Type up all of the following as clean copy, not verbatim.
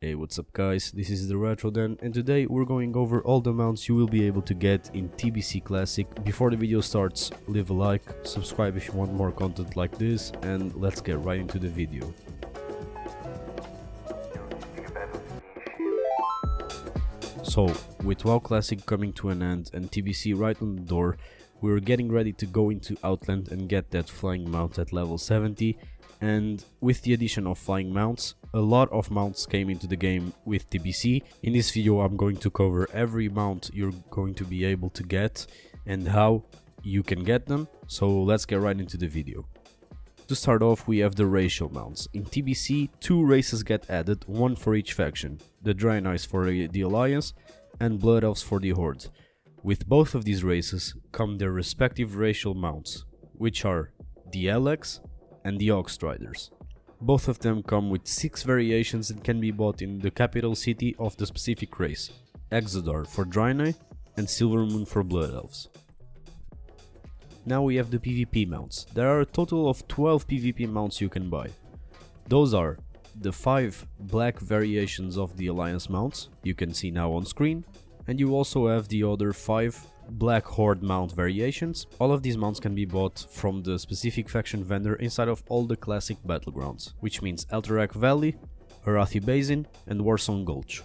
Hey, what's up guys, this is the Retro Den, and today we're going over all the mounts you will be able to get in TBC Classic. Before the video starts, leave a like, subscribe if you want more content like this, and let's get right into the video. So, with WoW Classic coming to an end and TBC right on the door, we're getting ready to go into Outland and get that flying mount at level 70. And with the addition of flying mounts, a lot of mounts came into the game with TBC. In this video I'm going to cover every mount you're going to be able to get and how you can get them, so let's get right into the video. To start off, we have the racial mounts. In TBC, 2 races get added, one for each faction, the Draenei for the Alliance and Blood Elves for the Horde. With both of these races come their respective racial mounts, which are the Alex and the Oxstriders. Both of them come with 6 variations and can be bought in the capital city of the specific race, Exodar for Draenei and Silvermoon for Blood Elves. Now we have the PvP mounts. There are a total of 12 PvP mounts you can buy. Those are the 5 black variations of the Alliance mounts, you can see now on screen, and you also have the other 5 Black Horde mount variations. All of these mounts can be bought from the specific faction vendor inside of all the classic battlegrounds, which means Eltarak Valley, Arathi Basin and Warsong Gulch.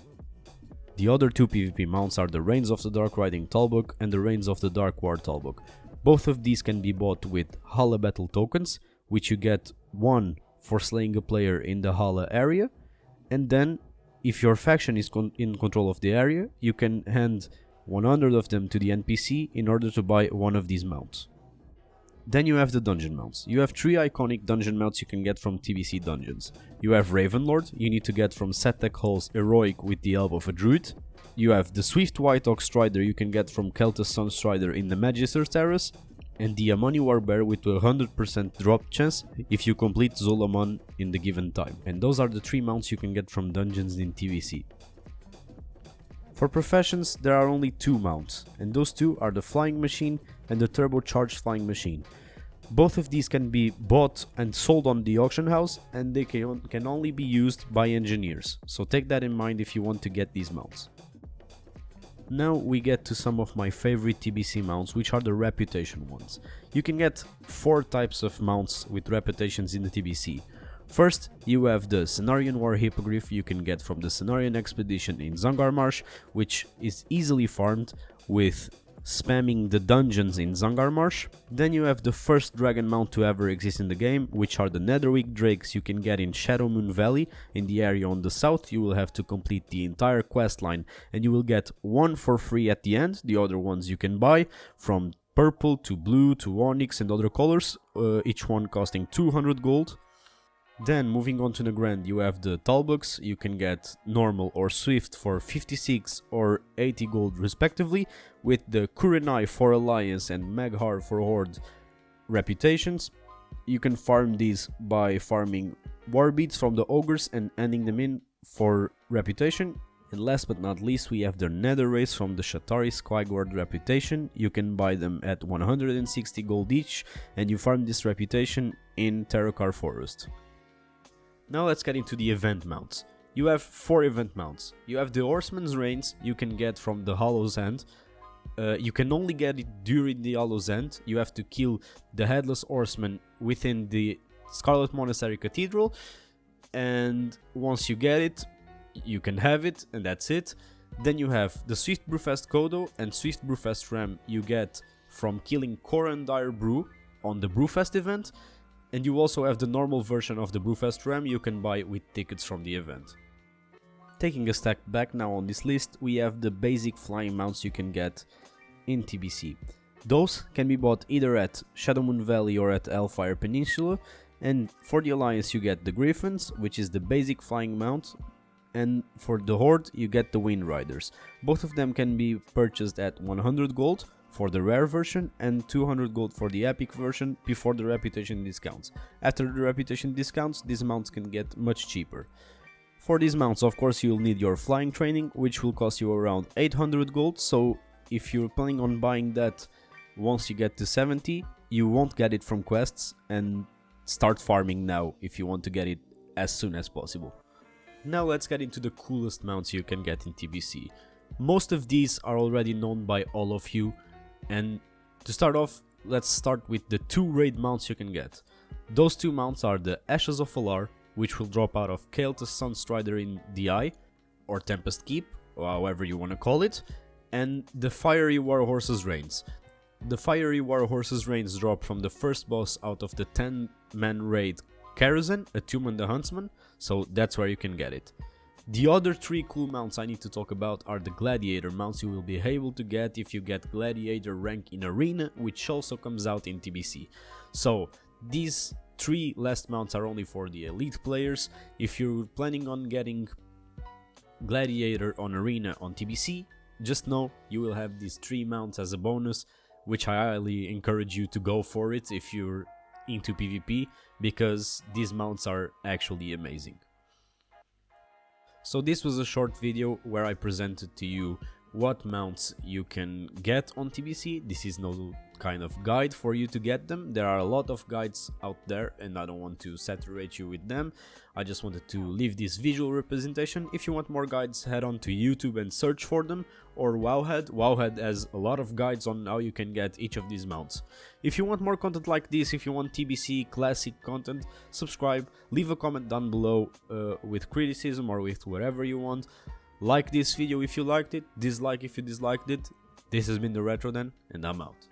The other 2 PvP mounts are the Reigns of the Dark Riding Talbot and the Reigns of the Dark War Talbot. Both of these can be bought with Hala battle tokens, which you get 1 for slaying a player in the Hala area, and then if your faction is in control of the area, you can hand 100 of them to the NPC in order to buy one of these mounts. Then you have the dungeon mounts. You have 3 iconic dungeon mounts you can get from TBC dungeons. You have Ravenlord, you need to get from Setek Hall's Heroic with the help of a druid. You have the Swift White Ox Strider you can get from Kelta's Sunstrider in the Magister's Terrace. And the Amani Warbear with a 100% drop chance if you complete Zolaman in the given time. And those are the 3 mounts you can get from dungeons in TBC. For professions, there are only 2 mounts, and those 2 are the Flying Machine and the Turbocharged Flying Machine. Both of these can be bought and sold on the auction house, and they can only be used by engineers, so take that in mind if you want to get these mounts. Now we get to some of my favorite TBC mounts, which are the reputation ones. You can get 4 types of mounts with reputations in the TBC. First, you have the Cenarian War Hippogriff you can get from the Cenarian Expedition in Zangar Marsh, which is easily farmed with spamming the dungeons in Zangar Marsh. Then you have the first dragon mount to ever exist in the game, which are the Netherwick Drakes you can get in Shadowmoon Valley. In the area on the south, you will have to complete the entire quest line, and you will get 1 for free at the end. The other ones you can buy from purple to blue to onyx and other colors, each one costing 200 gold. Then, moving on to the Grand, you have the Talbots, you can get normal or swift for 56 or 80 gold respectively, with the Kurenai for Alliance and Maghar for Horde reputations. You can farm these by farming war beads from the ogres and handing them in for reputation. And last but not least, we have the Nether Race from the Shatari Squigward reputation. You can buy them at 160 gold each, and you farm this reputation in Terrakar Forest. Now let's get into the event mounts. You have 4 event mounts. You have the Horseman's Reins you can get from the Hollow's End. You can only get it during the Hollow's End. You have to kill the Headless Horseman within the Scarlet Monastery Cathedral, and once you get it, you can have it, and that's it. Then you have the Swift Brewfest Kodo and Swift Brewfest Ram you get from killing Korandire Brew on the Brewfest event. And you also have the normal version of the Brewfest Ram you can buy with tickets from the event. Taking a step back now on this list, we have the basic flying mounts you can get in TBC. Those can be bought either at Shadowmoon Valley or at Hellfire Peninsula, and for the Alliance you get the Griffins, which is the basic flying mount, and for the Horde you get the Wind Riders. Both of them can be purchased at 100 gold for the rare version and 200 gold for the epic version before the reputation discounts. After the reputation discounts, these mounts can get much cheaper. For these mounts, of course, you'll need your flying training, which will cost you around 800 gold, so if you're planning on buying that once you get to 70, you won't get it from quests, and start farming now if you want to get it as soon as possible. Now let's get into the coolest mounts you can get in TBC. Most of these are already known by all of you, and to start off, let's start with the 2 raid mounts you can get. Those 2 mounts are the Ashes of Alar, which will drop out of Kael'thas Sunstrider in DI, or Tempest Keep, or however you want to call it, and the Fiery Warhorse's Reigns. The Fiery Warhorse's Reigns drop from the first boss out of the 10-man raid Karazhan, Attumen the Huntsman, so that's where you can get it. The other 3 cool mounts I need to talk about are the Gladiator mounts you will be able to get if you get Gladiator rank in Arena, which also comes out in TBC. So these 3 last mounts are only for the elite players. If you're planning on getting Gladiator on Arena on TBC, just know you will have these 3 mounts as a bonus, which I highly encourage you to go for it if you're into PvP, because these mounts are actually amazing. So this was a short video where I presented to you what mounts you can get on TBC. This is no kind of guide for you to get them. There are a lot of guides out there and I don't want to saturate you with them. I just wanted to leave this visual representation. If you want more guides, head on to YouTube and search for them, or Wowhead. Wowhead has a lot of guides on how you can get each of these mounts. If you want more content like this, if you want TBC classic content, subscribe, leave a comment down below with criticism or with whatever you want. Like this video if you liked it, dislike if you disliked it. This has been the Retro Den, and I'm out.